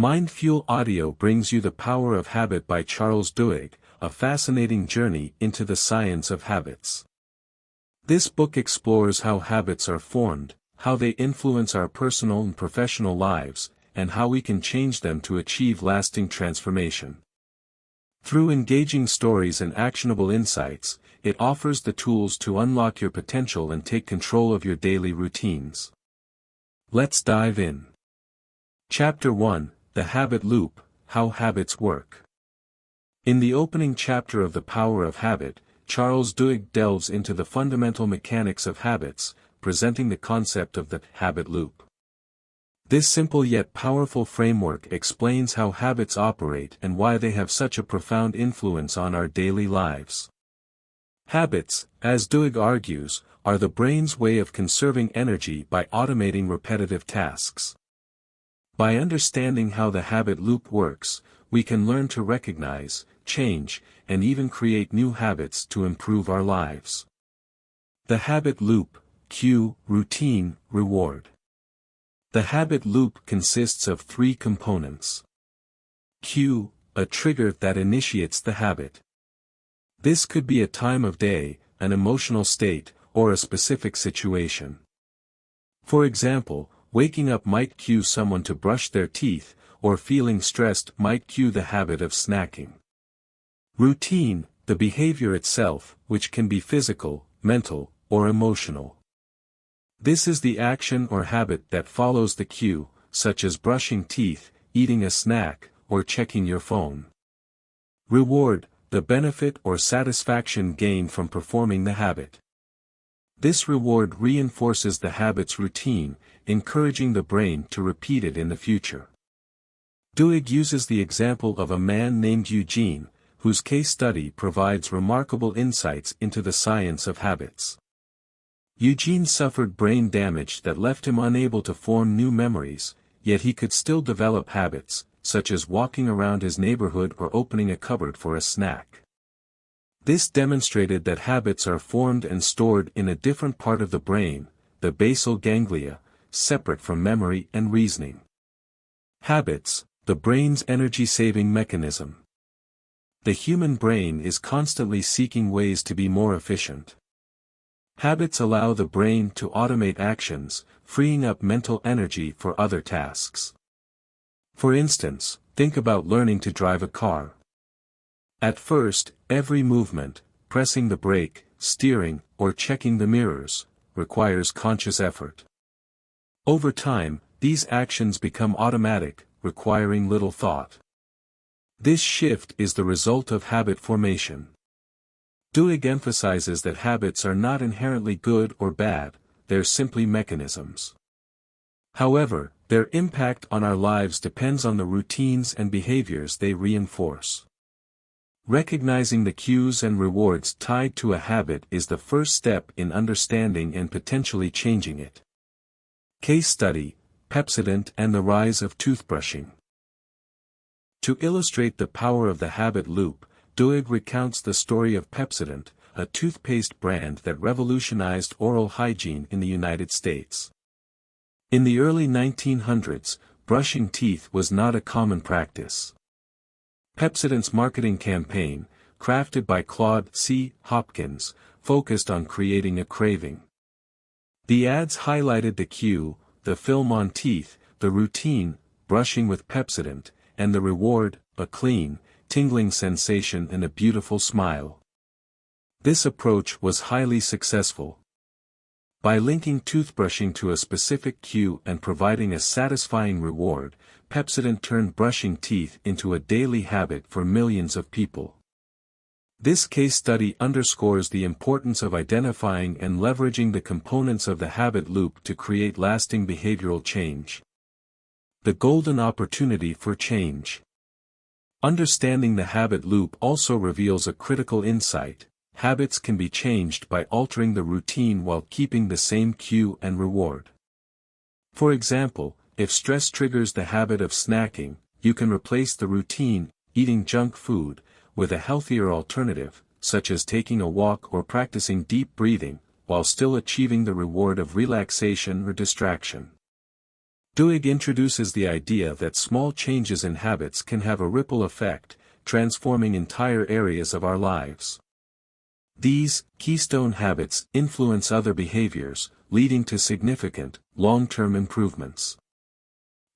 Mindful Audio brings you The Power of Habit by Charles Duhigg, a fascinating journey into the science of habits. This book explores how habits are formed, how they influence our personal and professional lives, and how we can change them to achieve lasting transformation. Through engaging stories and actionable insights, it offers the tools to unlock your potential and take control of your daily routines. Let's dive in. Chapter 1: The Habit Loop, How Habits Work. In the opening chapter of The Power of Habit, Charles Duhigg delves into the fundamental mechanics of habits, presenting the concept of the habit loop. This simple yet powerful framework explains how habits operate and why they have such a profound influence on our daily lives. Habits, as Duhigg argues, are the brain's way of conserving energy by automating repetitive tasks. By understanding how the habit loop works, we can learn to recognize, change, and even create new habits to improve our lives. The habit loop: cue, routine, reward. The habit loop consists of three components. Cue, a trigger that initiates the habit. This could be a time of day, an emotional state, or a specific situation. For example, waking up might cue someone to brush their teeth, or feeling stressed might cue the habit of snacking. Routine, the behavior itself, which can be physical, mental, or emotional. This is the action or habit that follows the cue, such as brushing teeth, eating a snack, or checking your phone. Reward, the benefit or satisfaction gained from performing the habit. This reward reinforces the habit's routine, encouraging the brain to repeat it in the future. Duhigg uses the example of a man named Eugene, whose case study provides remarkable insights into the science of habits. Eugene suffered brain damage that left him unable to form new memories, yet he could still develop habits, such as walking around his neighborhood or opening a cupboard for a snack. This demonstrated that habits are formed and stored in a different part of the brain, the basal ganglia, separate from memory and reasoning. Habits, the brain's energy-saving mechanism. The human brain is constantly seeking ways to be more efficient. Habits allow the brain to automate actions, freeing up mental energy for other tasks. For instance, think about learning to drive a car. At first, every movement, pressing the brake, steering, or checking the mirrors, requires conscious effort. Over time, these actions become automatic, requiring little thought. This shift is the result of habit formation. Duhigg emphasizes that habits are not inherently good or bad, they're simply mechanisms. However, their impact on our lives depends on the routines and behaviors they reinforce. Recognizing the cues and rewards tied to a habit is the first step in understanding and potentially changing it. Case study: Pepsodent and the rise of toothbrushing. To illustrate the power of the habit loop, Duhigg recounts the story of Pepsodent, a toothpaste brand that revolutionized oral hygiene in the United States. In the early 1900s, brushing teeth was not a common practice. Pepsodent's marketing campaign, crafted by Claude C. Hopkins, focused on creating a craving. The ads highlighted the cue, the film on teeth, the routine, brushing with Pepsodent, and the reward, a clean, tingling sensation and a beautiful smile. This approach was highly successful. By linking toothbrushing to a specific cue and providing a satisfying reward, Pepsodent turned brushing teeth into a daily habit for millions of people. This case study underscores the importance of identifying and leveraging the components of the habit loop to create lasting behavioral change. The golden opportunity for change. Understanding the habit loop also reveals a critical insight: habits can be changed by altering the routine while keeping the same cue and reward. For example, if stress triggers the habit of snacking, you can replace the routine, eating junk food, with a healthier alternative, such as taking a walk or practicing deep breathing, while still achieving the reward of relaxation or distraction. Duhigg introduces the idea that small changes in habits can have a ripple effect, transforming entire areas of our lives. These keystone habits influence other behaviors, leading to significant, long-term improvements.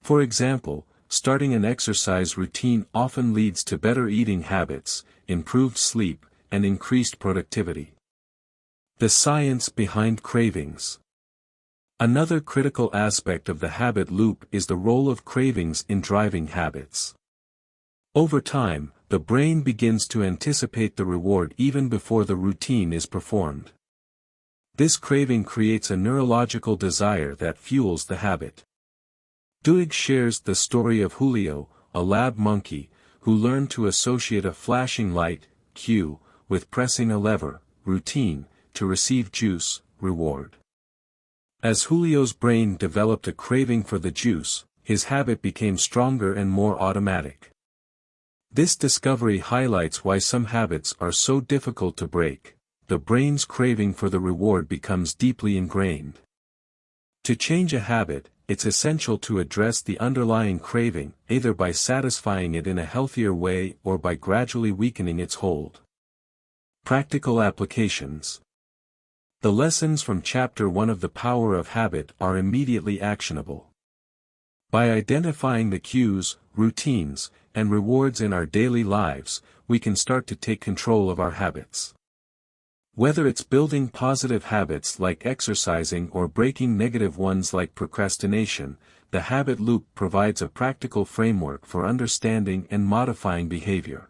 For example, starting an exercise routine often leads to better eating habits, improved sleep, and increased productivity. The science behind cravings. Another critical aspect of the habit loop is the role of cravings in driving habits. Over time, the brain begins to anticipate the reward even before the routine is performed. This craving creates a neurological desire that fuels the habit. Duhigg shares the story of Julio, a lab monkey, who learned to associate a flashing light, cue, with pressing a lever, routine, to receive juice, reward. As Julio's brain developed a craving for the juice, his habit became stronger and more automatic. This discovery highlights why some habits are so difficult to break. The brain's craving for the reward becomes deeply ingrained. To change a habit, it's essential to address the underlying craving, either by satisfying it in a healthier way or by gradually weakening its hold. Practical applications. The lessons from Chapter 1 of The Power of Habit are immediately actionable. By identifying the cues, routines, and rewards in our daily lives, we can start to take control of our habits. Whether it's building positive habits like exercising or breaking negative ones like procrastination, the habit loop provides a practical framework for understanding and modifying behavior.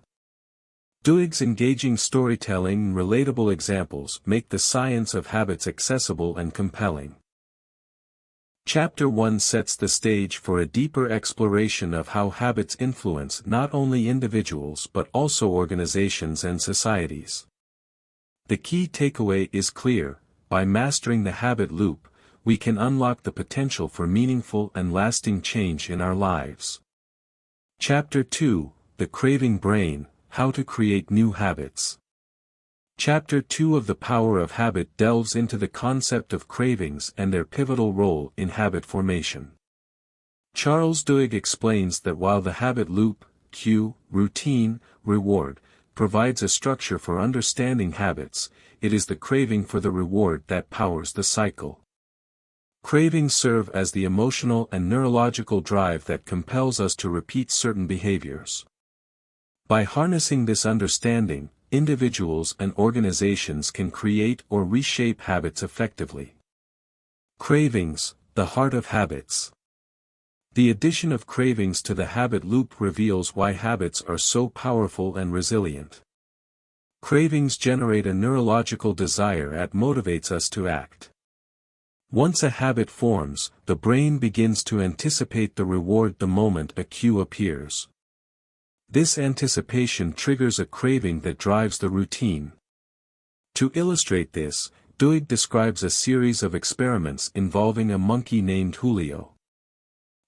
Duhigg's engaging storytelling and relatable examples make the science of habits accessible and compelling. Chapter 1 sets the stage for a deeper exploration of how habits influence not only individuals but also organizations and societies. The key takeaway is clear: by mastering the habit loop, we can unlock the potential for meaningful and lasting change in our lives. Chapter 2, The Craving Brain, How to Create New Habits. Chapter 2 of The Power of Habit delves into the concept of cravings and their pivotal role in habit formation. Charles Duhigg explains that while the habit loop, cue, routine, reward, provides a structure for understanding habits, it is the craving for the reward that powers the cycle. Cravings serve as the emotional and neurological drive that compels us to repeat certain behaviors. By harnessing this understanding, individuals and organizations can create or reshape habits effectively. Cravings, the heart of habits. The addition of cravings to the habit loop reveals why habits are so powerful and resilient. Cravings generate a neurological desire that motivates us to act. Once a habit forms, the brain begins to anticipate the reward the moment a cue appears. This anticipation triggers a craving that drives the routine. To illustrate this, Duhigg describes a series of experiments involving a monkey named Julio.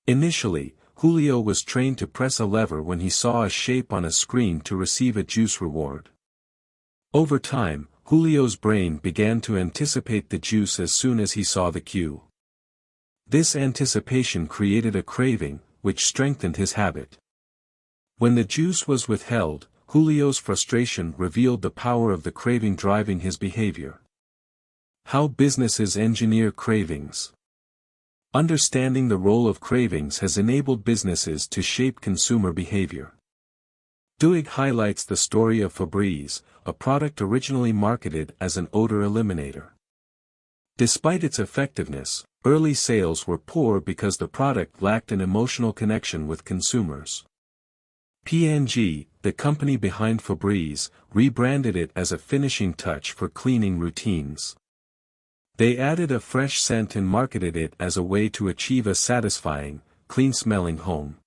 Initially, Julio was trained to press a lever when he saw a shape on a screen to receive a juice reward. Over time, Julio's brain began to anticipate the juice as soon as he saw the cue. This anticipation created a craving, which strengthened his habit. When the juice was withheld, Julio's frustration revealed the power of the craving driving his behavior. How businesses engineer cravings. Understanding the role of cravings has enabled businesses to shape consumer behavior. Duhigg highlights the story of Febreze, a product originally marketed as an odor eliminator. Despite its effectiveness, early sales were poor because the product lacked an emotional connection with consumers. P&G, the company behind Febreze, rebranded it as a finishing touch for cleaning routines. They added a fresh scent and marketed it as a way to achieve a satisfying, clean-smelling home.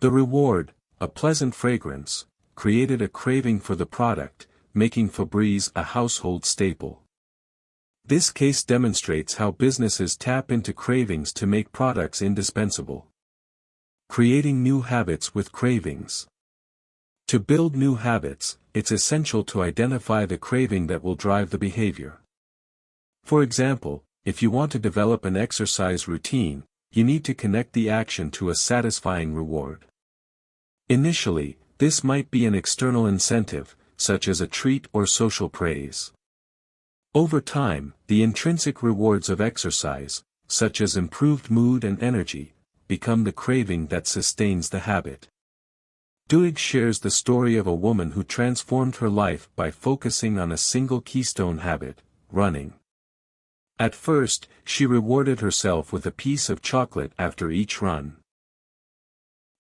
The reward, a pleasant fragrance, created a craving for the product, making Febreze a household staple. This case demonstrates how businesses tap into cravings to make products indispensable. Creating new habits with cravings. To build new habits, it's essential to identify the craving that will drive the behavior. For example, if you want to develop an exercise routine, you need to connect the action to a satisfying reward. Initially, this might be an external incentive, such as a treat or social praise. Over time, the intrinsic rewards of exercise, such as improved mood and energy, become the craving that sustains the habit. Duhigg shares the story of a woman who transformed her life by focusing on a single keystone habit, running. At first, she rewarded herself with a piece of chocolate after each run.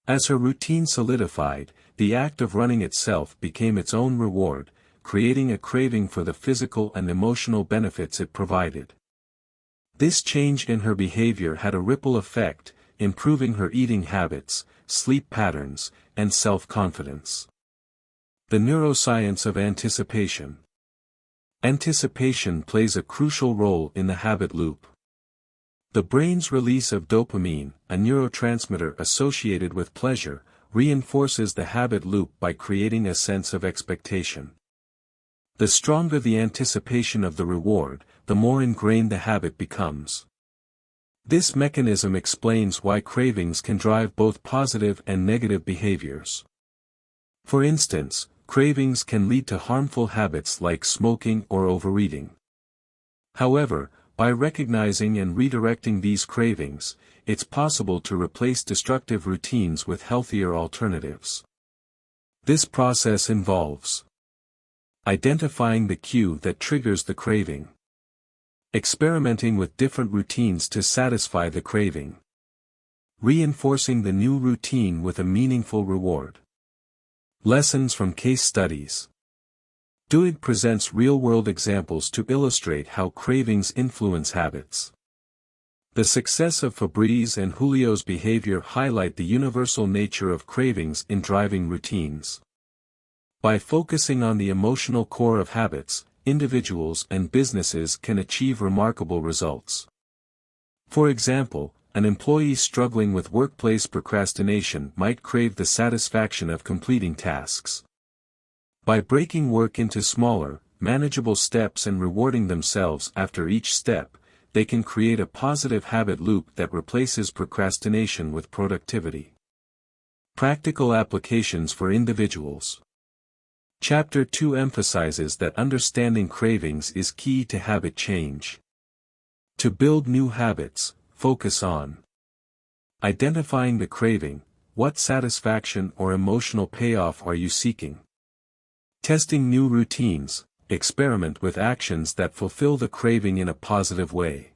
As her routine solidified, the act of running itself became its own reward, creating a craving for the physical and emotional benefits it provided. This change in her behavior had a ripple effect, improving her eating habits, sleep patterns, and self-confidence. The neuroscience of anticipation. Anticipation plays a crucial role in the habit loop. The brain's release of dopamine, a neurotransmitter associated with pleasure, reinforces the habit loop by creating a sense of expectation. The stronger the anticipation of the reward, the more ingrained the habit becomes. This mechanism explains why cravings can drive both positive and negative behaviors. For instance, cravings can lead to harmful habits like smoking or overeating. However, by recognizing and redirecting these cravings, it's possible to replace destructive routines with healthier alternatives. This process involves identifying the cue that triggers the craving, experimenting with different routines to satisfy the craving, reinforcing the new routine with a meaningful reward. Lessons from case studies. Duhigg presents real-world examples to illustrate how cravings influence habits. The success of Fabri's and Julio's behavior highlight the universal nature of cravings in driving routines. By focusing on the emotional core of habits, individuals and businesses can achieve remarkable results. For example, an employee struggling with workplace procrastination might crave the satisfaction of completing tasks. By breaking work into smaller, manageable steps and rewarding themselves after each step, they can create a positive habit loop that replaces procrastination with productivity. Practical applications for individuals. Chapter 2 emphasizes that understanding cravings is key to habit change. To build new habits, focus on identifying the craving. What satisfaction or emotional payoff are you seeking? Testing new routines. Experiment with actions that fulfill the craving in a positive way.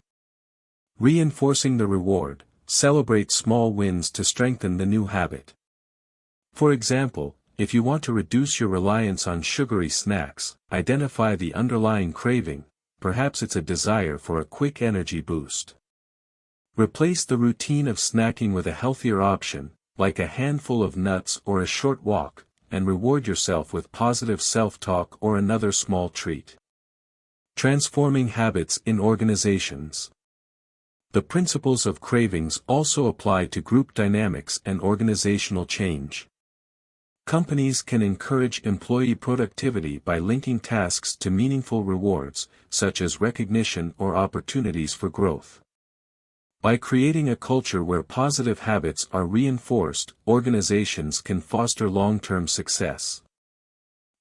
Reinforcing the reward. Celebrate small wins to strengthen the new habit. For example, if you want to reduce your reliance on sugary snacks, identify the underlying craving. Perhaps it's a desire for a quick energy boost. Replace the routine of snacking with a healthier option, like a handful of nuts or a short walk, and reward yourself with positive self-talk or another small treat. Transforming habits in organizations. The principles of cravings also apply to group dynamics and organizational change. Companies can encourage employee productivity by linking tasks to meaningful rewards, such as recognition or opportunities for growth. By creating a culture where positive habits are reinforced, organizations can foster long-term success.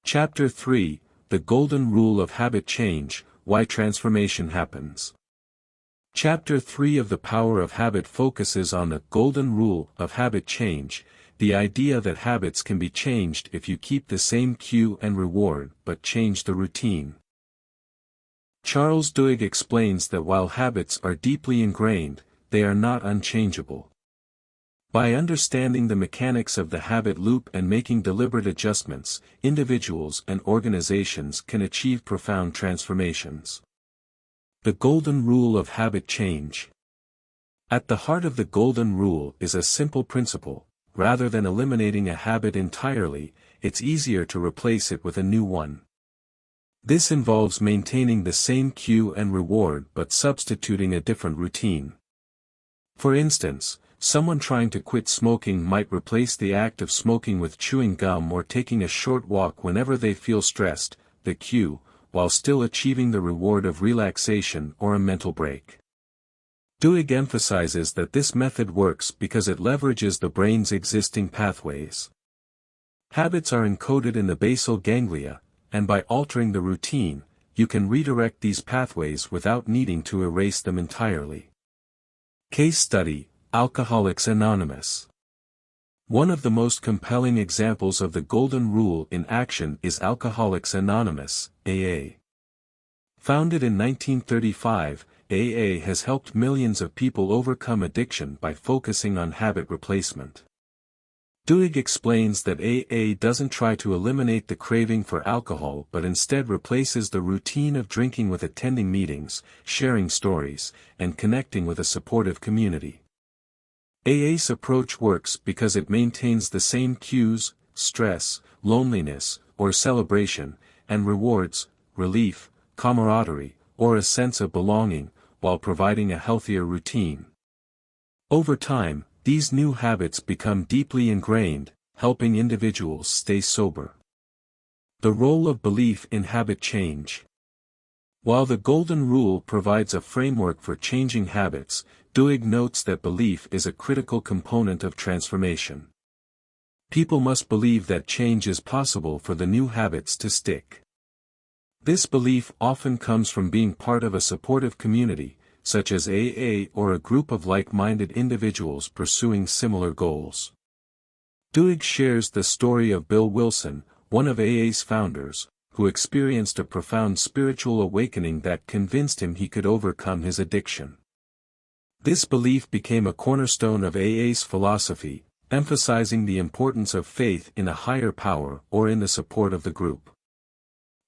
Chapter 3, The Golden Rule of Habit Change, Why Transformation Happens. Chapter 3 of The Power of Habit focuses on the Golden Rule of Habit Change, the idea that habits can be changed if you keep the same cue and reward but change the routine. Charles Duhigg explains that while habits are deeply ingrained, they are not unchangeable. By understanding the mechanics of the habit loop and making deliberate adjustments, individuals and organizations can achieve profound transformations. The Golden Rule of Habit Change. At the heart of the Golden Rule is a simple principle: rather than eliminating a habit entirely, it's easier to replace it with a new one. This involves maintaining the same cue and reward but substituting a different routine. For instance, someone trying to quit smoking might replace the act of smoking with chewing gum or taking a short walk whenever they feel stressed, the cue, while still achieving the reward of relaxation or a mental break. Duhigg emphasizes that this method works because it leverages the brain's existing pathways. Habits are encoded in the basal ganglia, and by altering the routine, you can redirect these pathways without needing to erase them entirely. Case study: Alcoholics Anonymous. One of the most compelling examples of the Golden Rule in action is Alcoholics Anonymous, AA. Founded in 1935, AA has helped millions of people overcome addiction by focusing on habit replacement. Duhigg explains that AA doesn't try to eliminate the craving for alcohol but instead replaces the routine of drinking with attending meetings, sharing stories, and connecting with a supportive community. AA's approach works because it maintains the same cues: stress, loneliness, or celebration, and rewards, relief, camaraderie, or a sense of belonging, while providing a healthier routine. Over time, these new habits become deeply ingrained, helping individuals stay sober. The role of belief in habit change. While the Golden Rule provides a framework for changing habits, Duhigg notes that belief is a critical component of transformation. People must believe that change is possible for the new habits to stick. This belief often comes from being part of a supportive community, such as AA or a group of like-minded individuals pursuing similar goals. Duhigg shares the story of Bill Wilson, one of AA's founders, who experienced a profound spiritual awakening that convinced him he could overcome his addiction. This belief became a cornerstone of AA's philosophy, emphasizing the importance of faith in a higher power or in the support of the group.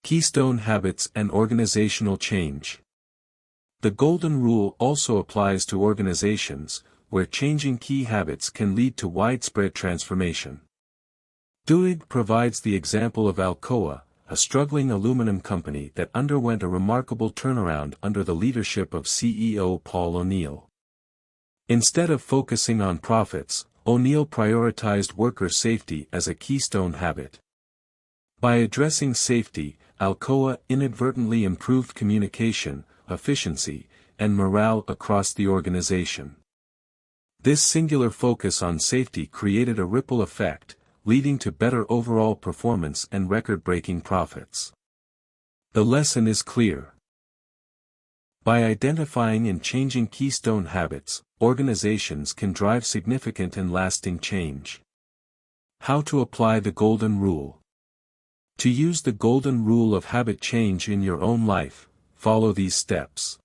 Keystone habits and organizational change. The Golden Rule also applies to organizations, where changing key habits can lead to widespread transformation. Duhigg provides the example of Alcoa, a struggling aluminum company that underwent a remarkable turnaround under the leadership of CEO Paul O'Neill. Instead of focusing on profits, O'Neill prioritized worker safety as a keystone habit. By addressing safety, Alcoa inadvertently improved communication, efficiency, and morale across the organization. This singular focus on safety created a ripple effect, leading to better overall performance and record-breaking profits. The lesson is clear. By identifying and changing keystone habits, organizations can drive significant and lasting change. How to apply the Golden Rule. To use the Golden Rule of habit change in your own life, follow these steps.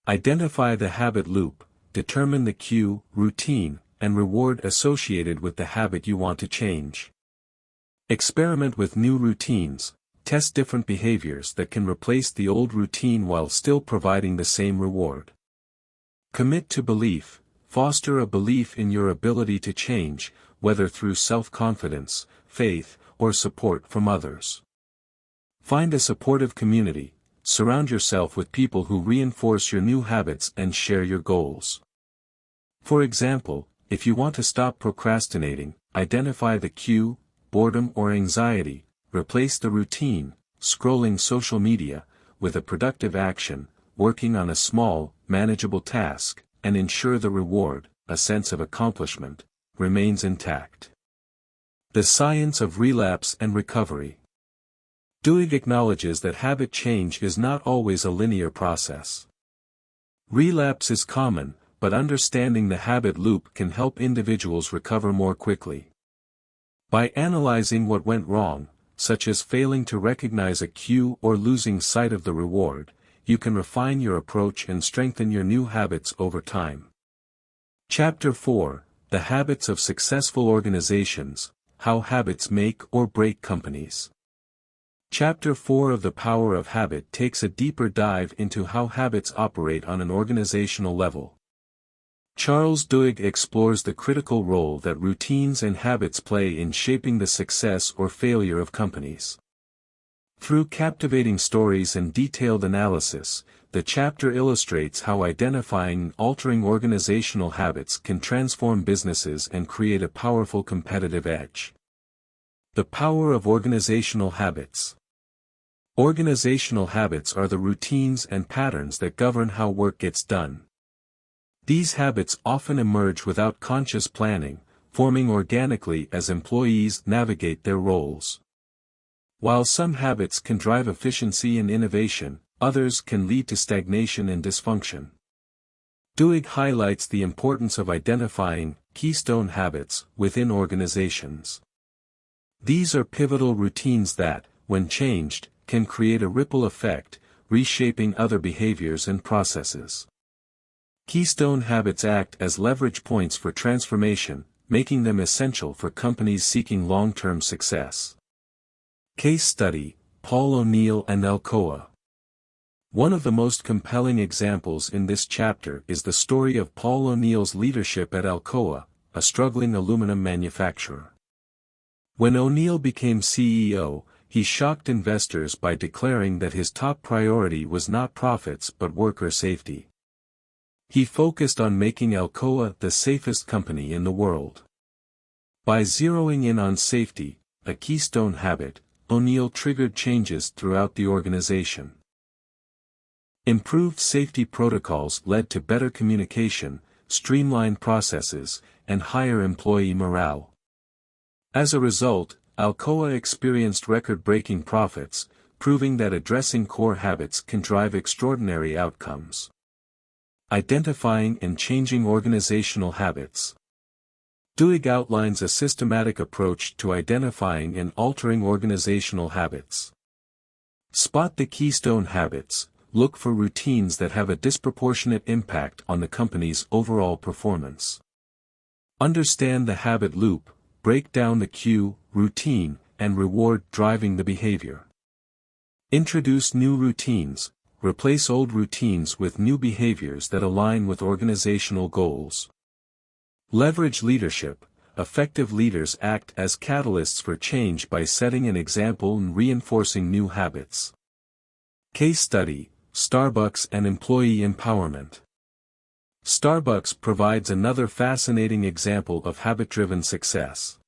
Identify the habit loop, determine the cue, routine, and reward associated with the habit you want to change. Experiment with new routines, test different behaviors that can replace the old routine while still providing the same reward. Commit to belief, foster a belief in your ability to change, whether through self-confidence, faith, or support from others. Find a supportive community, surround yourself with people who reinforce your new habits and share your goals. For example, if you want to stop procrastinating, identify the cue, boredom or anxiety, replace the routine, scrolling social media, with a productive action, working on a small, manageable task, and ensure the reward, a sense of accomplishment, remains intact. The science of relapse and recovery. Duhigg acknowledges that habit change is not always a linear process. Relapse is common, but understanding the habit loop can help individuals recover more quickly. By analyzing what went wrong, such as failing to recognize a cue or losing sight of the reward, you can refine your approach and strengthen your new habits over time. Chapter 4: The Habits of Successful Organizations, How Habits Make or Break Companies. Chapter 4 of The Power of Habit takes a deeper dive into how habits operate on an organizational level. Charles Duhigg explores the critical role that routines and habits play in shaping the success or failure of companies. Through captivating stories and detailed analysis, the chapter illustrates how identifying and altering organizational habits can transform businesses and create a powerful competitive edge. The power of organizational habits. Organizational habits are the routines and patterns that govern how work gets done. These habits often emerge without conscious planning, forming organically as employees navigate their roles. While some habits can drive efficiency and innovation, others can lead to stagnation and dysfunction. Duhigg highlights the importance of identifying keystone habits within organizations. These are pivotal routines that, when changed, can create a ripple effect, reshaping other behaviors and processes. Keystone habits act as leverage points for transformation, making them essential for companies seeking long-term success. Case study: Paul O'Neill and Alcoa. One of the most compelling examples in this chapter is the story of Paul O'Neill's leadership at Alcoa, a struggling aluminum manufacturer. When O'Neill became CEO, he shocked investors by declaring that his top priority was not profits but worker safety. He focused on making Alcoa the safest company in the world. By zeroing in on safety, a keystone habit, O'Neill triggered changes throughout the organization. Improved safety protocols led to better communication, streamlined processes, and higher employee morale. As a result, Alcoa experienced record-breaking profits, proving that addressing core habits can drive extraordinary outcomes. Identifying and changing organizational habits. Duhigg outlines a systematic approach to identifying and altering organizational habits. Spot the keystone habits. Look for routines that have a disproportionate impact on the company's overall performance. Understand the habit loop, break down the cue, routine, and reward driving the behavior. Introduce new routines, replace old routines with new behaviors that align with organizational goals. Leverage leadership. Effective leaders act as catalysts for change by setting an example and reinforcing new habits. Case study: Starbucks and employee empowerment. Starbucks provides another fascinating example of habit-driven success.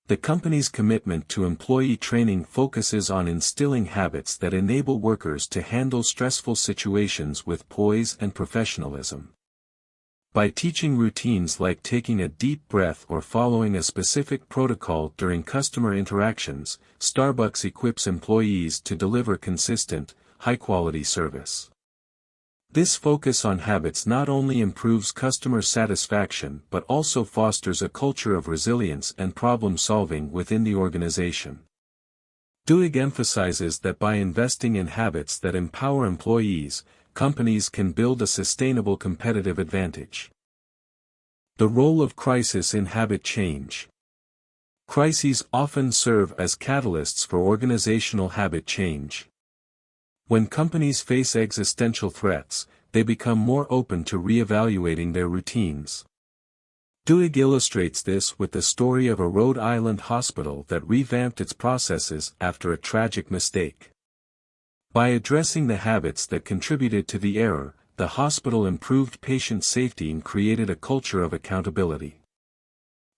The company's commitment to employee training focuses on instilling habits that enable workers to handle stressful situations with poise and professionalism. By teaching routines like taking a deep breath or following a specific protocol during customer interactions, Starbucks equips employees to deliver consistent, high-quality service. This focus on habits not only improves customer satisfaction but also fosters a culture of resilience and problem-solving within the organization. Duhigg emphasizes that by investing in habits that empower employees, companies can build a sustainable competitive advantage. The role of crisis in habit change. Crises often serve as catalysts for organizational habit change. When companies face existential threats, they become more open to re-evaluating their routines. Duhigg illustrates this with the story of a Rhode Island hospital that revamped its processes after a tragic mistake. By addressing the habits that contributed to the error, the hospital improved patient safety and created a culture of accountability.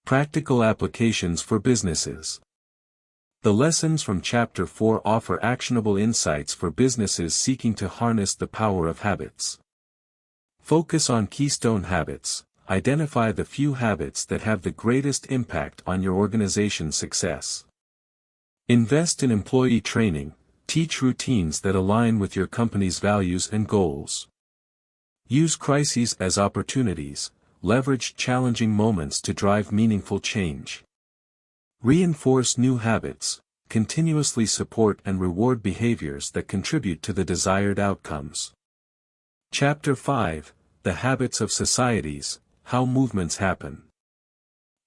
Practical applications for businesses. The lessons from Chapter 4 offer actionable insights for businesses seeking to harness the power of habits. Focus on keystone habits. Identify the few habits that have the greatest impact on your organization's success. Invest in employee training. Teach routines that align with your company's values and goals. Use crises as opportunities. Leverage challenging moments to drive meaningful change. Reinforce new habits. Continuously support and reward behaviors that contribute to the desired outcomes. Chapter 5: The Habits of Societies, How Movements Happen.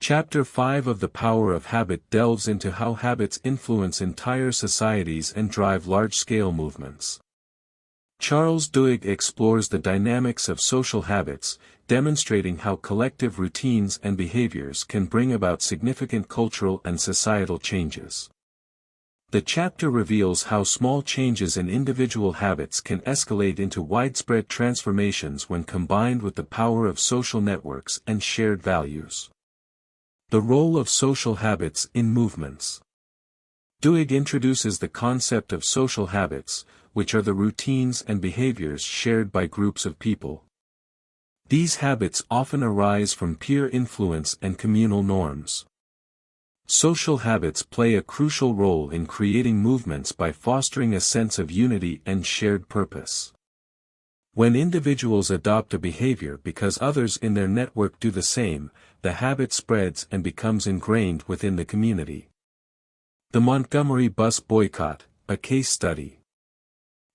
Chapter 5 of The Power of Habit delves into how habits influence entire societies and drive large-scale movements. Charles Duhigg explores the dynamics of social habits, demonstrating how collective routines and behaviors can bring about significant cultural and societal changes. The chapter reveals how small changes in individual habits can escalate into widespread transformations when combined with the power of social networks and shared values. The role of social habits in movements. Duhigg introduces the concept of social habits, which are the routines and behaviors shared by groups of people. These habits often arise from peer influence and communal norms. Social habits play a crucial role in creating movements by fostering a sense of unity and shared purpose. When individuals adopt a behavior because others in their network do the same, the habit spreads and becomes ingrained within the community. The Montgomery bus boycott, a case study.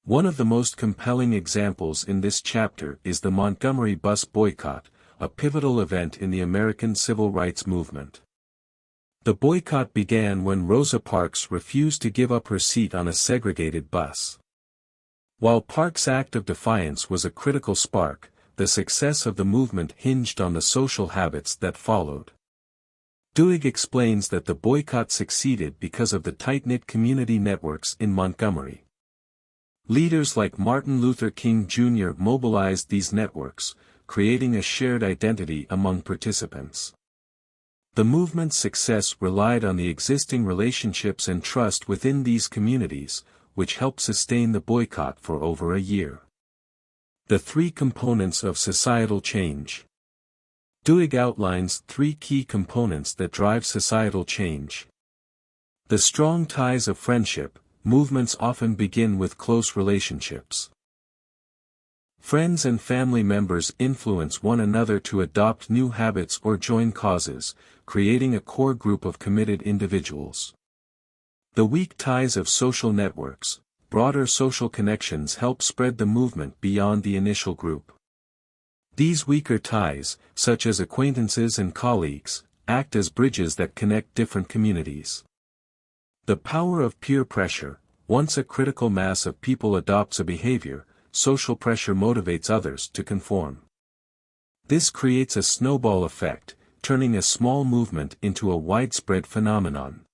One of the most compelling examples in this chapter is the Montgomery bus boycott, a pivotal event in the American civil rights movement. The boycott began when Rosa Parks refused to give up her seat on a segregated bus. While Parks' act of defiance was a critical spark, the success of the movement hinged on the social habits that followed. Duhigg explains that the boycott succeeded because of the tight-knit community networks in Montgomery. Leaders like Martin Luther King Jr. mobilized these networks, creating a shared identity among participants. The movement's success relied on the existing relationships and trust within these communities, which helped sustain the boycott for over a year. The three components of societal change. Duhigg outlines three key components that drive societal change. The strong ties of friendship. Movements often begin with close relationships. Friends and family members influence one another to adopt new habits or join causes, creating a core group of committed individuals. The weak ties of social networks. Broader social connections help spread the movement beyond the initial group. These weaker ties, such as acquaintances and colleagues, act as bridges that connect different communities. The power of peer pressure. Once a critical mass of people adopts a behavior, social pressure motivates others to conform. This creates a snowball effect, turning a small movement into a widespread phenomenon.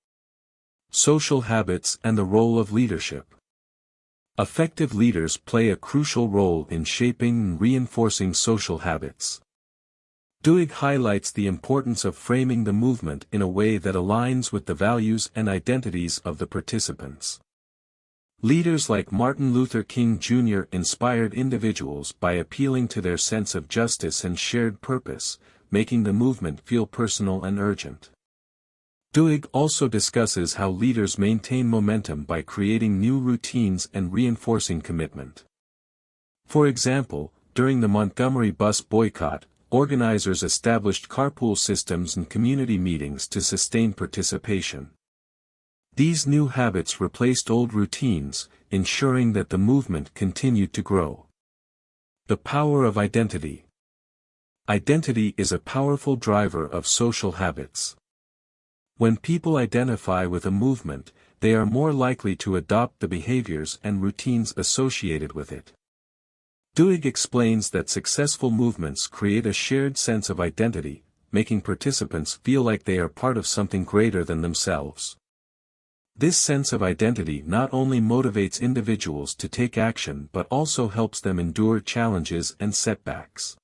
Social habits and the role of leadership. Effective leaders play a crucial role in shaping and reinforcing social habits. Duhigg highlights the importance of framing the movement in a way that aligns with the values and identities of the participants. Leaders like Martin Luther King Jr. inspired individuals by appealing to their sense of justice and shared purpose, making the movement feel personal and urgent. Duhigg also discusses how leaders maintain momentum by creating new routines and reinforcing commitment. For example, during the Montgomery bus boycott, organizers established carpool systems and community meetings to sustain participation. These new habits replaced old routines, ensuring that the movement continued to grow. The power of identity. Identity is a powerful driver of social habits. When people identify with a movement, they are more likely to adopt the behaviors and routines associated with it. Duhigg explains that successful movements create a shared sense of identity, making participants feel like they are part of something greater than themselves. This sense of identity not only motivates individuals to take action but also helps them endure challenges and setbacks.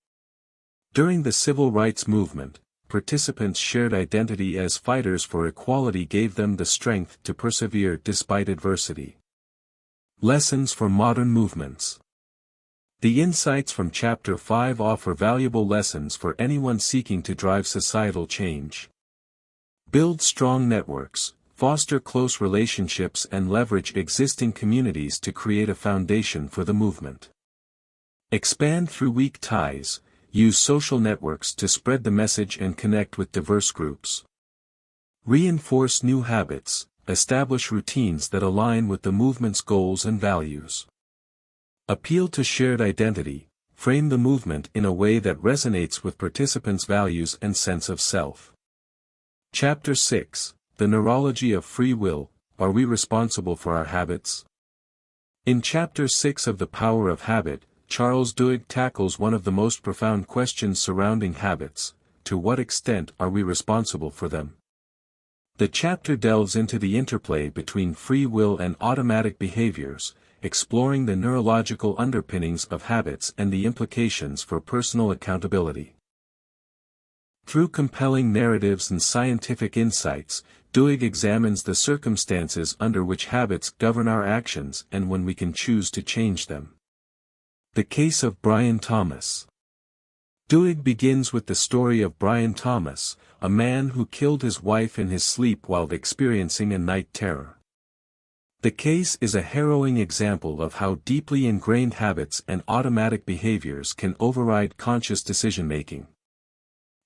During the civil rights movement, participants' shared identity as fighters for equality gave them the strength to persevere despite adversity. Lessons for modern movements. The insights from Chapter 5 offer valuable lessons for anyone seeking to drive societal change. Build strong networks, foster close relationships and leverage existing communities to create a foundation for the movement. Expand through weak ties. Use social networks to spread the message and connect with diverse groups. Reinforce new habits, establish routines that align with the movement's goals and values. Appeal to shared identity, frame the movement in a way that resonates with participants' values and sense of self. Chapter 6, The Neurology of Free Will, Are We Responsible for Our Habits? In Chapter 6 of The Power of Habit, Charles Duhigg tackles one of the most profound questions surrounding habits: to what extent are we responsible for them? The chapter delves into the interplay between free will and automatic behaviors, exploring the neurological underpinnings of habits and the implications for personal accountability. Through compelling narratives and scientific insights, Duhigg examines the circumstances under which habits govern our actions and when we can choose to change them. The case of Brian Thomas. Duhigg begins with the story of Brian Thomas, a man who killed his wife in his sleep while experiencing a night terror. The case is a harrowing example of how deeply ingrained habits and automatic behaviors can override conscious decision-making.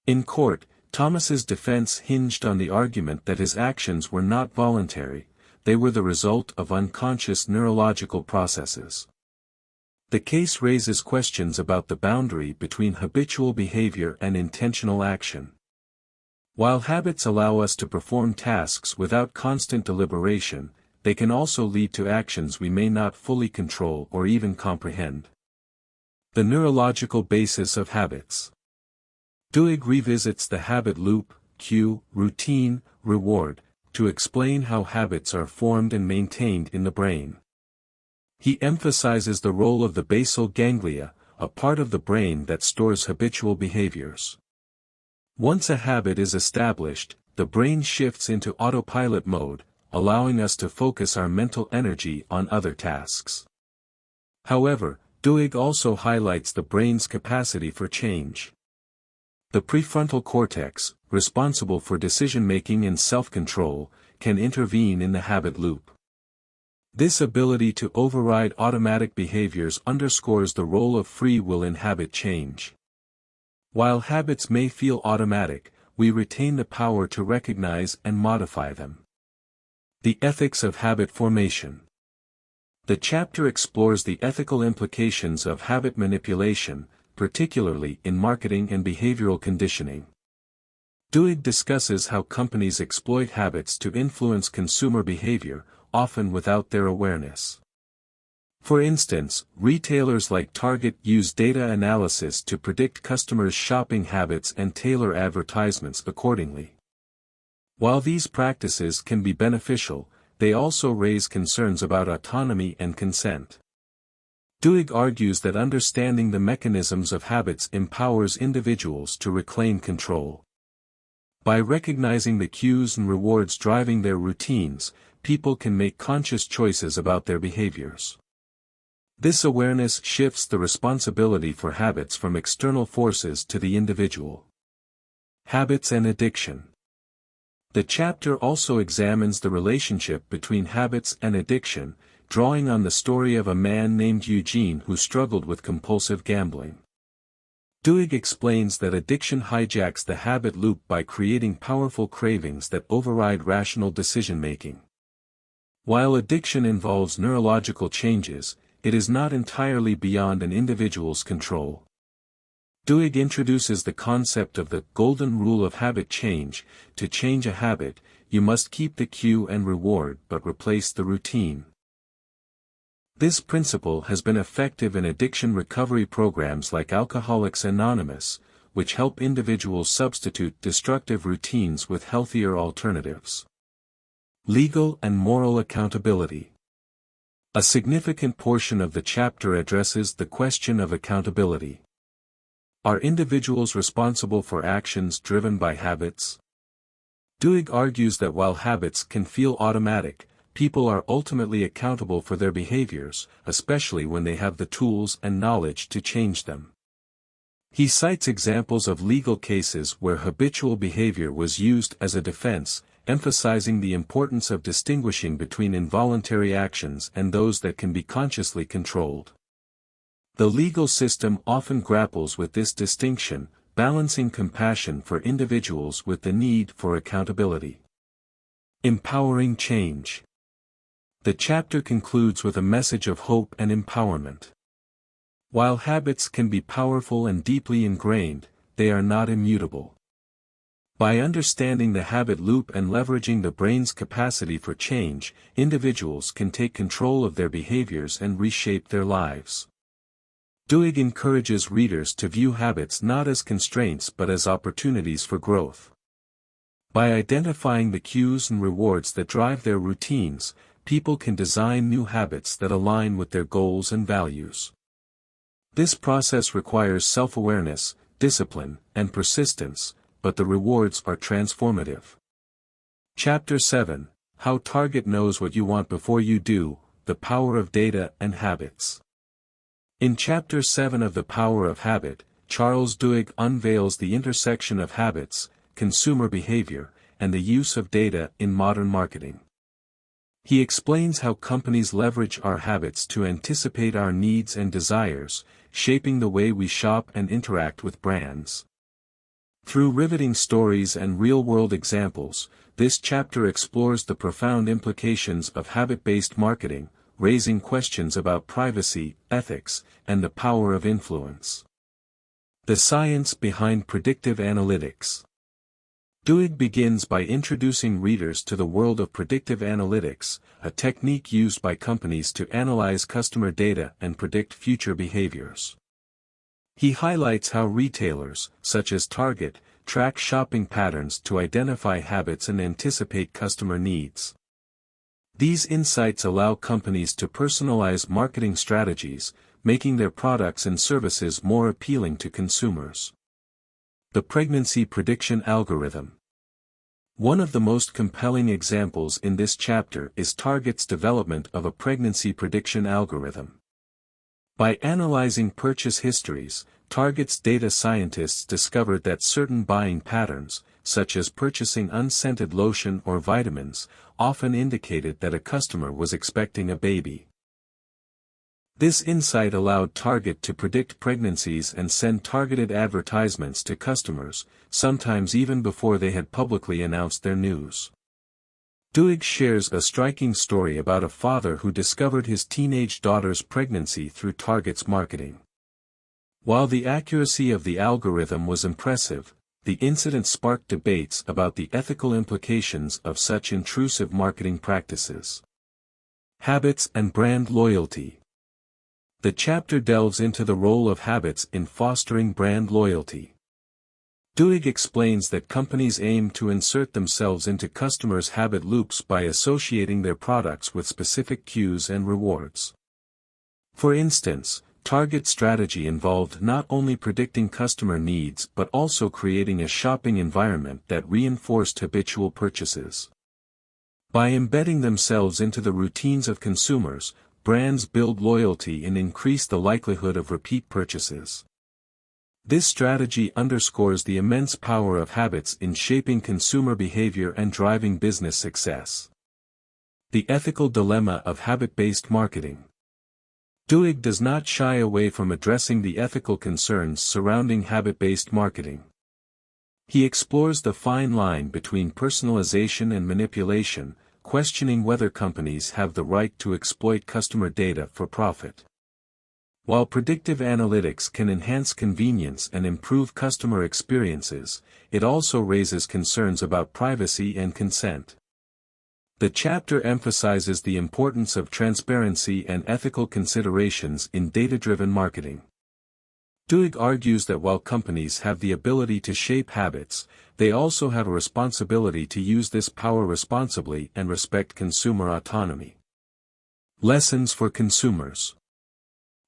In court, Thomas's defense hinged on the argument that his actions were not voluntary, they were the result of unconscious neurological processes. The case raises questions about the boundary between habitual behavior and intentional action. While habits allow us to perform tasks without constant deliberation, they can also lead to actions we may not fully control or even comprehend. The neurological basis of habits. Duhigg revisits the habit loop, cue, routine, reward, to explain how habits are formed and maintained in the brain. He emphasizes the role of the basal ganglia, a part of the brain that stores habitual behaviors. Once a habit is established, the brain shifts into autopilot mode, allowing us to focus our mental energy on other tasks. However, Duhigg also highlights the brain's capacity for change. The prefrontal cortex, responsible for decision-making and self-control, can intervene in the habit loop. This ability to override automatic behaviors underscores the role of free will in habit change. While habits may feel automatic, we retain the power to recognize and modify them. The ethics of habit formation. The chapter explores the ethical implications of habit manipulation, particularly in marketing and behavioral conditioning. Duhigg discusses how companies exploit habits to influence consumer behavior, often without their awareness. For instance, retailers like Target use data analysis to predict customers' shopping habits and tailor advertisements accordingly. While these practices can be beneficial, they also raise concerns about autonomy and consent. Duhigg argues that understanding the mechanisms of habits empowers individuals to reclaim control. By recognizing the cues and rewards driving their routines, people can make conscious choices about their behaviors. This awareness shifts the responsibility for habits from external forces to the individual. Habits and addiction. The chapter also examines the relationship between habits and addiction, drawing on the story of a man named Eugene who struggled with compulsive gambling. Duhigg explains that addiction hijacks the habit loop by creating powerful cravings that override rational decision-making. While addiction involves neurological changes, it is not entirely beyond an individual's control. Duhigg introduces the concept of the golden rule of habit change. To change a habit, you must keep the cue and reward but replace the routine. This principle has been effective in addiction recovery programs like Alcoholics Anonymous, which help individuals substitute destructive routines with healthier alternatives. Legal and moral accountability. A significant portion of the chapter addresses the question of accountability. Are individuals responsible for actions driven by habits? Duhigg argues that while habits can feel automatic, people are ultimately accountable for their behaviors, especially when they have the tools and knowledge to change them. He cites examples of legal cases where habitual behavior was used as a defense, emphasizing the importance of distinguishing between involuntary actions and those that can be consciously controlled. The legal system often grapples with this distinction, balancing compassion for individuals with the need for accountability. Empowering change. The chapter concludes with a message of hope and empowerment. While habits can be powerful and deeply ingrained, they are not immutable. By understanding the habit loop and leveraging the brain's capacity for change, individuals can take control of their behaviors and reshape their lives. Duhigg encourages readers to view habits not as constraints but as opportunities for growth. By identifying the cues and rewards that drive their routines, people can design new habits that align with their goals and values. This process requires self-awareness, discipline, and persistence, but the rewards are transformative. Chapter 7: How Target Knows What You Want Before You Do, The Power of Data and Habits. In Chapter 7 of The Power of Habit, Charles Duhigg unveils the intersection of habits, consumer behavior, and the use of data in modern marketing. He explains how companies leverage our habits to anticipate our needs and desires, shaping the way we shop and interact with brands. Through riveting stories and real-world examples, this chapter explores the profound implications of habit-based marketing, raising questions about privacy, ethics, and the power of influence. The science behind predictive analytics. Duhigg begins by introducing readers to the world of predictive analytics, a technique used by companies to analyze customer data and predict future behaviors. He highlights how retailers, such as Target, track shopping patterns to identify habits and anticipate customer needs. These insights allow companies to personalize marketing strategies, making their products and services more appealing to consumers. The pregnancy prediction algorithm. One of the most compelling examples in this chapter is Target's development of a pregnancy prediction algorithm. By analyzing purchase histories, Target's data scientists discovered that certain buying patterns, such as purchasing unscented lotion or vitamins, often indicated that a customer was expecting a baby. This insight allowed Target to predict pregnancies and send targeted advertisements to customers, sometimes even before they had publicly announced their news. Duhigg shares a striking story about a father who discovered his teenage daughter's pregnancy through Target's marketing. While the accuracy of the algorithm was impressive, the incident sparked debates about the ethical implications of such intrusive marketing practices. Habits and brand loyalty. The chapter delves into the role of habits in fostering brand loyalty. Duhigg explains that companies aim to insert themselves into customers' habit loops by associating their products with specific cues and rewards. For instance, Target's strategy involved not only predicting customer needs but also creating a shopping environment that reinforced habitual purchases. By embedding themselves into the routines of consumers, brands build loyalty and increase the likelihood of repeat purchases. This strategy underscores the immense power of habits in shaping consumer behavior and driving business success. The ethical dilemma of habit-based marketing. Duhigg does not shy away from addressing the ethical concerns surrounding habit-based marketing. He explores the fine line between personalization and manipulation, questioning whether companies have the right to exploit customer data for profit. While predictive analytics can enhance convenience and improve customer experiences, it also raises concerns about privacy and consent. The chapter emphasizes the importance of transparency and ethical considerations in data-driven marketing. Duhigg argues that while companies have the ability to shape habits, they also have a responsibility to use this power responsibly and respect consumer autonomy. Lessons for consumers.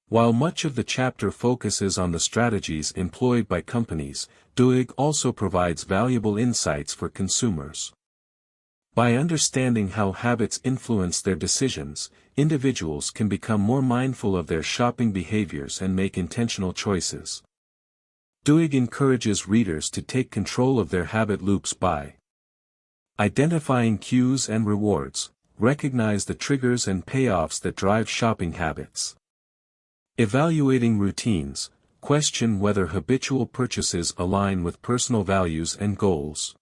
While much of the chapter focuses on the strategies employed by companies, Duhigg also provides valuable insights for consumers. By understanding how habits influence their decisions, individuals can become more mindful of their shopping behaviors and make intentional choices. Duhigg encourages readers to take control of their habit loops by identifying cues and rewards, recognize the triggers and payoffs that drive shopping habits. Evaluating routines, question whether habitual purchases align with personal values and goals.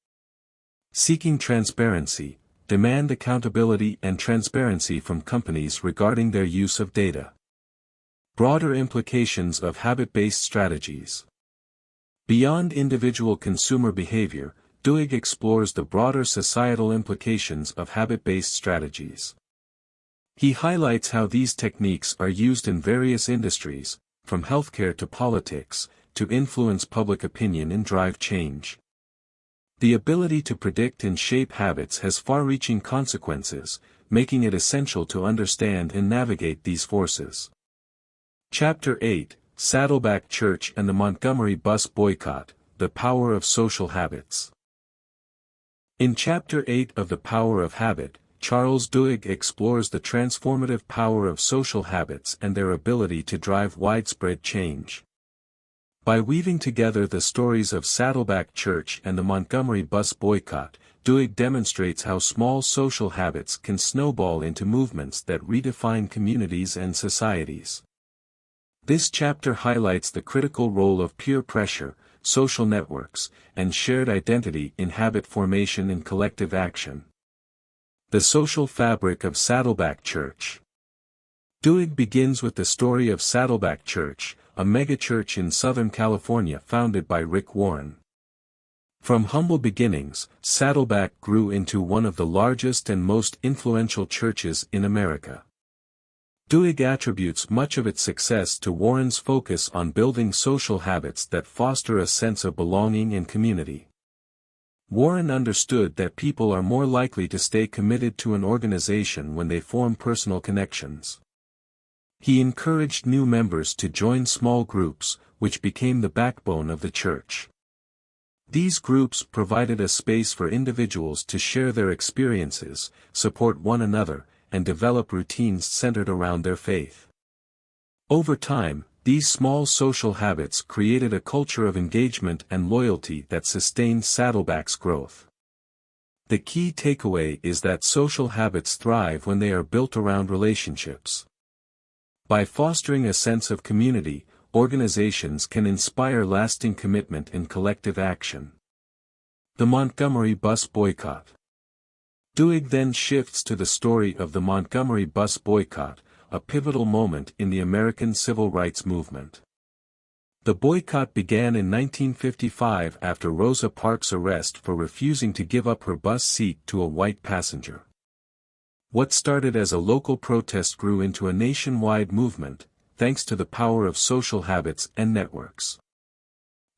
Seeking transparency, demand accountability and transparency from companies regarding their use of data. Broader implications of habit-based strategies. Beyond individual consumer behavior, Duhigg explores the broader societal implications of habit-based strategies. He highlights how these techniques are used in various industries, from healthcare to politics, to influence public opinion and drive change. The ability to predict and shape habits has far-reaching consequences, making it essential to understand and navigate these forces. Chapter 8, Saddleback Church and the Montgomery Bus Boycott, The Power of Social Habits. In Chapter 8 of The Power of Habit, Charles Duhigg explores the transformative power of social habits and their ability to drive widespread change. By weaving together the stories of Saddleback Church and the Montgomery bus boycott, Duhigg demonstrates how small social habits can snowball into movements that redefine communities and societies. This chapter highlights the critical role of peer pressure, social networks, and shared identity in habit formation and collective action. The social fabric of Saddleback Church. Duhigg begins with the story of Saddleback Church, a megachurch in Southern California founded by Rick Warren. From humble beginnings, Saddleback grew into one of the largest and most influential churches in America. Duhigg attributes much of its success to Warren's focus on building social habits that foster a sense of belonging and community. Warren understood that people are more likely to stay committed to an organization when they form personal connections. He encouraged new members to join small groups, which became the backbone of the church. These groups provided a space for individuals to share their experiences, support one another, and develop routines centered around their faith. Over time, these small social habits created a culture of engagement and loyalty that sustained Saddleback's growth. The key takeaway is that social habits thrive when they are built around relationships. By fostering a sense of community, organizations can inspire lasting commitment and collective action. The Montgomery bus boycott. Duhigg then shifts to the story of the Montgomery bus boycott, a pivotal moment in the American civil rights movement. The boycott began in 1955 after Rosa Parks' arrest for refusing to give up her bus seat to a white passenger. What started as a local protest grew into a nationwide movement, thanks to the power of social habits and networks.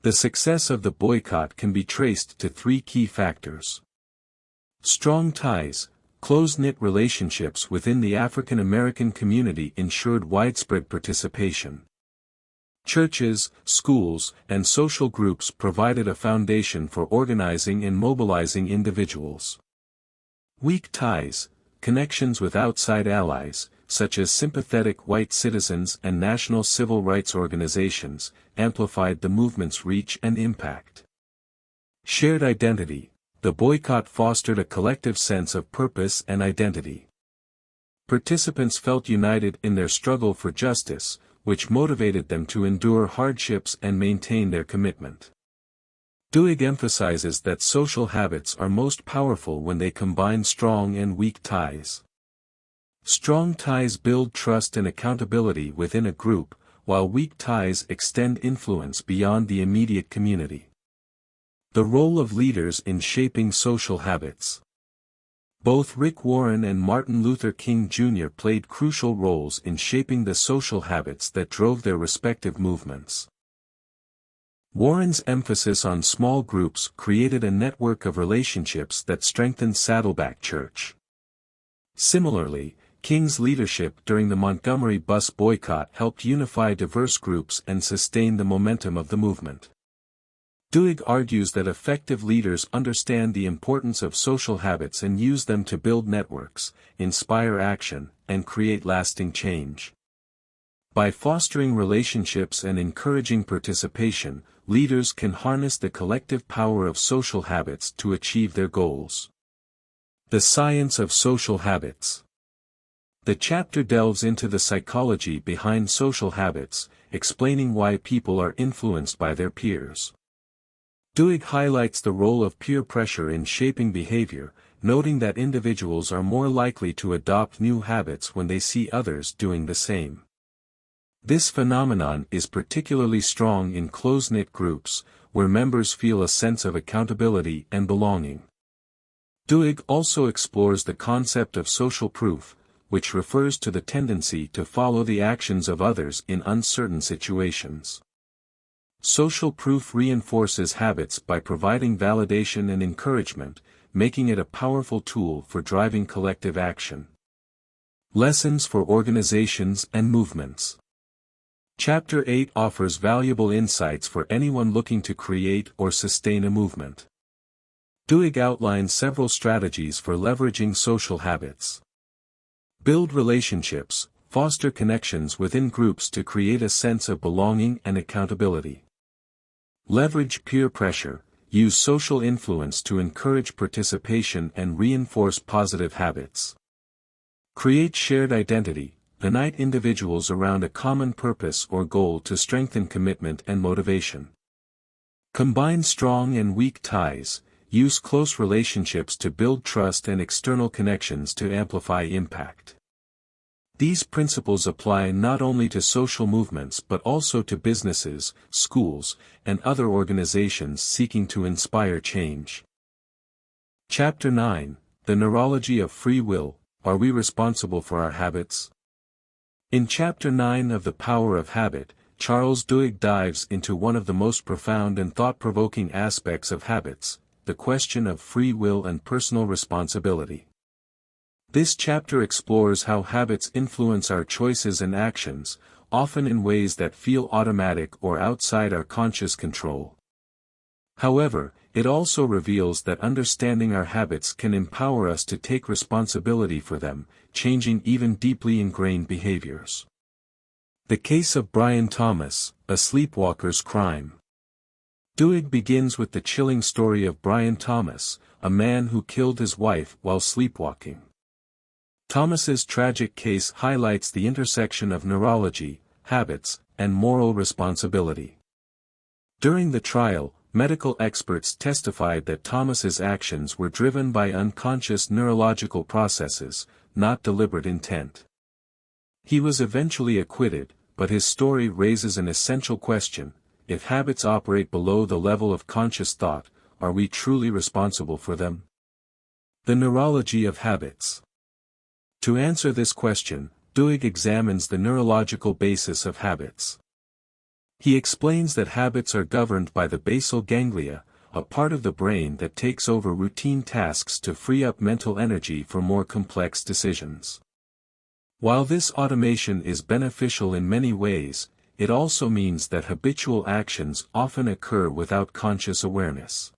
The success of the boycott can be traced to three key factors. Strong ties, close-knit relationships within the African American community ensured widespread participation. Churches, schools, and social groups provided a foundation for organizing and mobilizing individuals. Weak ties, connections with outside allies, such as sympathetic white citizens and national civil rights organizations, amplified the movement's reach and impact. Shared identity. The boycott fostered a collective sense of purpose and identity. Participants felt united in their struggle for justice, which motivated them to endure hardships and maintain their commitment. Duhigg emphasizes that social habits are most powerful when they combine strong and weak ties. Strong ties build trust and accountability within a group, while weak ties extend influence beyond the immediate community. The role of leaders in shaping social habits. Both Rick Warren and Martin Luther King Jr. played crucial roles in shaping the social habits that drove their respective movements. Warren's emphasis on small groups created a network of relationships that strengthened Saddleback Church. Similarly, King's leadership during the Montgomery bus boycott helped unify diverse groups and sustain the momentum of the movement. Duhigg argues that effective leaders understand the importance of social habits and use them to build networks, inspire action, and create lasting change. By fostering relationships and encouraging participation, leaders can harness the collective power of social habits to achieve their goals. The science of social habits. The chapter delves into the psychology behind social habits, explaining why people are influenced by their peers. Duhigg highlights the role of peer pressure in shaping behavior, noting that individuals are more likely to adopt new habits when they see others doing the same. This phenomenon is particularly strong in close-knit groups, where members feel a sense of accountability and belonging. Duhigg also explores the concept of social proof, which refers to the tendency to follow the actions of others in uncertain situations. Social proof reinforces habits by providing validation and encouragement, making it a powerful tool for driving collective action. Lessons for organizations and movements. Chapter 8 offers valuable insights for anyone looking to create or sustain a movement. Duhigg outlines several strategies for leveraging social habits. Build relationships, foster connections within groups to create a sense of belonging and accountability. Leverage peer pressure, use social influence to encourage participation and reinforce positive habits. Create shared identity, unite individuals around a common purpose or goal to strengthen commitment and motivation. Combine strong and weak ties, use close relationships to build trust and external connections to amplify impact. These principles apply not only to social movements but also to businesses, schools, and other organizations seeking to inspire change. Chapter 9, The Neurology of Free Will, Are We Responsible for Our Habits? In Chapter 9 of The Power of Habit, Charles Duhigg dives into one of the most profound and thought-provoking aspects of habits, the question of free will and personal responsibility. This chapter explores how habits influence our choices and actions, often in ways that feel automatic or outside our conscious control. However, it also reveals that understanding our habits can empower us to take responsibility for them, changing even deeply ingrained behaviors. The case of Brian Thomas, a sleepwalker's crime. Duhigg begins with the chilling story of Brian Thomas, a man who killed his wife while sleepwalking. Thomas's tragic case highlights the intersection of neurology, habits, and moral responsibility. During the trial, medical experts testified that Thomas's actions were driven by unconscious neurological processes, not deliberate intent. He was eventually acquitted, but his story raises an essential question: if habits operate below the level of conscious thought, are we truly responsible for them? The neurology of habits. To answer this question, Duhigg examines the neurological basis of habits. He explains that habits are governed by the basal ganglia, a part of the brain that takes over routine tasks to free up mental energy for more complex decisions. While this automation is beneficial in many ways, it also means that habitual actions often occur without conscious awareness.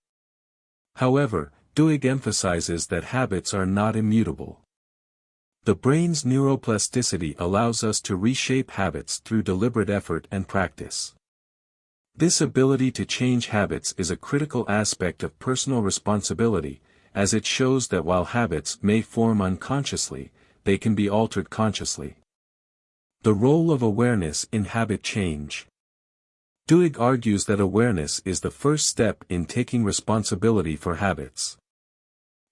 However, Duhigg emphasizes that habits are not immutable. The brain's neuroplasticity allows us to reshape habits through deliberate effort and practice. This ability to change habits is a critical aspect of personal responsibility, as it shows that while habits may form unconsciously, they can be altered consciously. The role of awareness in habit change. Duhigg argues that awareness is the first step in taking responsibility for habits.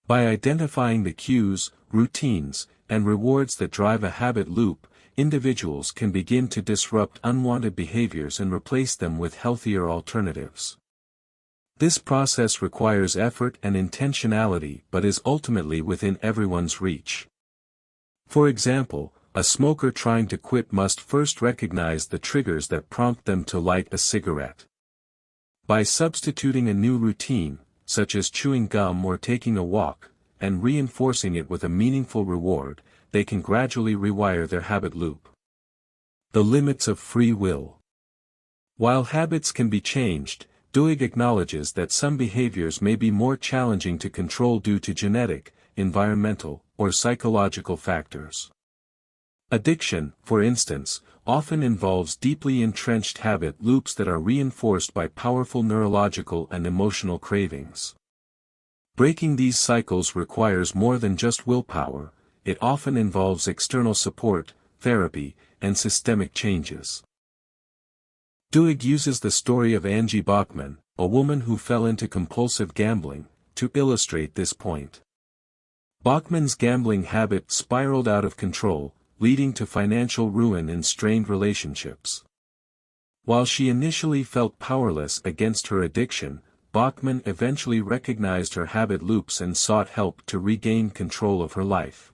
By identifying the cues, routines, and rewards that drive a habit loop, individuals can begin to disrupt unwanted behaviors and replace them with healthier alternatives. This process requires effort and intentionality but is ultimately within everyone's reach. For example, a smoker trying to quit must first recognize the triggers that prompt them to light a cigarette. By substituting a new routine, such as chewing gum or taking a walk, and reinforcing it with a meaningful reward, they can gradually rewire their habit loop. The limits of free will. While habits can be changed, Duhigg acknowledges that some behaviors may be more challenging to control due to genetic, environmental, or psychological factors. Addiction, for instance, often involves deeply entrenched habit loops that are reinforced by powerful neurological and emotional cravings. Breaking these cycles requires more than just willpower. It often involves external support, therapy, and systemic changes. Duhigg uses the story of Angie Bachman, a woman who fell into compulsive gambling, to illustrate this point. Bachman's gambling habit spiraled out of control, leading to financial ruin and strained relationships. While she initially felt powerless against her addiction, Bachman eventually recognized her habit loops and sought help to regain control of her life.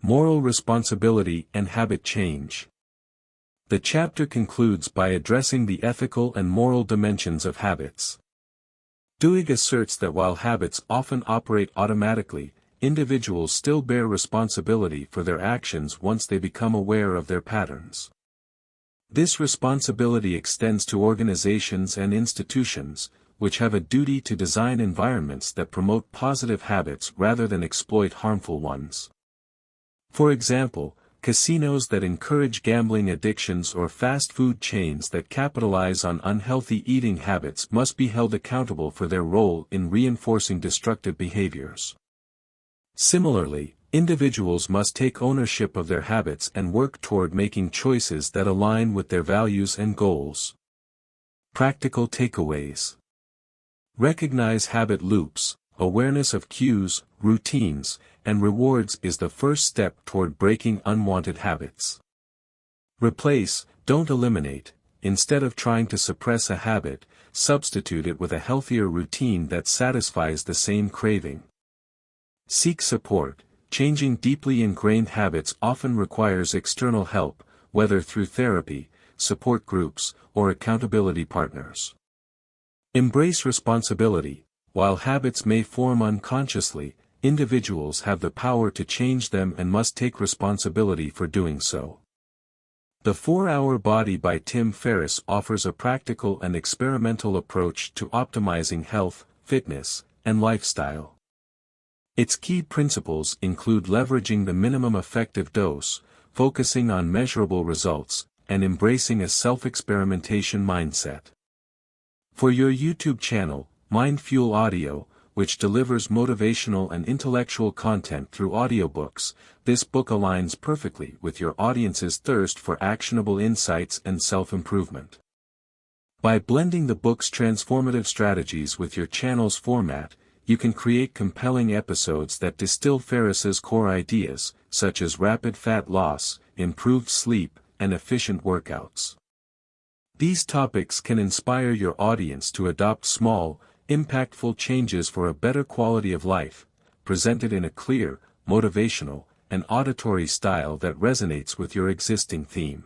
Moral responsibility and habit change. The chapter concludes by addressing the ethical and moral dimensions of habits. Duhigg asserts that while habits often operate automatically, individuals still bear responsibility for their actions once they become aware of their patterns. This responsibility extends to organizations and institutions, which have a duty to design environments that promote positive habits rather than exploit harmful ones. For example, Casinos that encourage gambling addictions or fast food chains that capitalize on unhealthy eating habits must be held accountable for their role in reinforcing destructive behaviors. Similarly, individuals must take ownership of their habits and work toward making choices that align with their values and goals. Practical takeaways. Recognize habit loops. Awareness of cues, routines, and rewards is the first step toward breaking unwanted habits. Replace, don't eliminate. Instead of trying to suppress a habit, substitute it with a healthier routine that satisfies the same craving. Seek support. Changing deeply ingrained habits often requires external help, whether through therapy, support groups, or accountability partners. Embrace responsibility. While habits may form unconsciously, individuals have the power to change them and must take responsibility for doing so. The 4-Hour Body by Tim Ferriss offers a practical and experimental approach to optimizing health, fitness, and lifestyle. Its key principles include leveraging the minimum effective dose, focusing on measurable results, and embracing a self-experimentation mindset. For your YouTube channel, Mind Fuel Audio, which delivers motivational and intellectual content through audiobooks, this book aligns perfectly with your audience's thirst for actionable insights and self-improvement. By blending the book's transformative strategies with your channel's format, you can create compelling episodes that distill Ferriss's core ideas, such as rapid fat loss, improved sleep, and efficient workouts. These topics can inspire your audience to adopt small, impactful changes for a better quality of life, presented in a clear, motivational, and auditory style that resonates with your existing theme.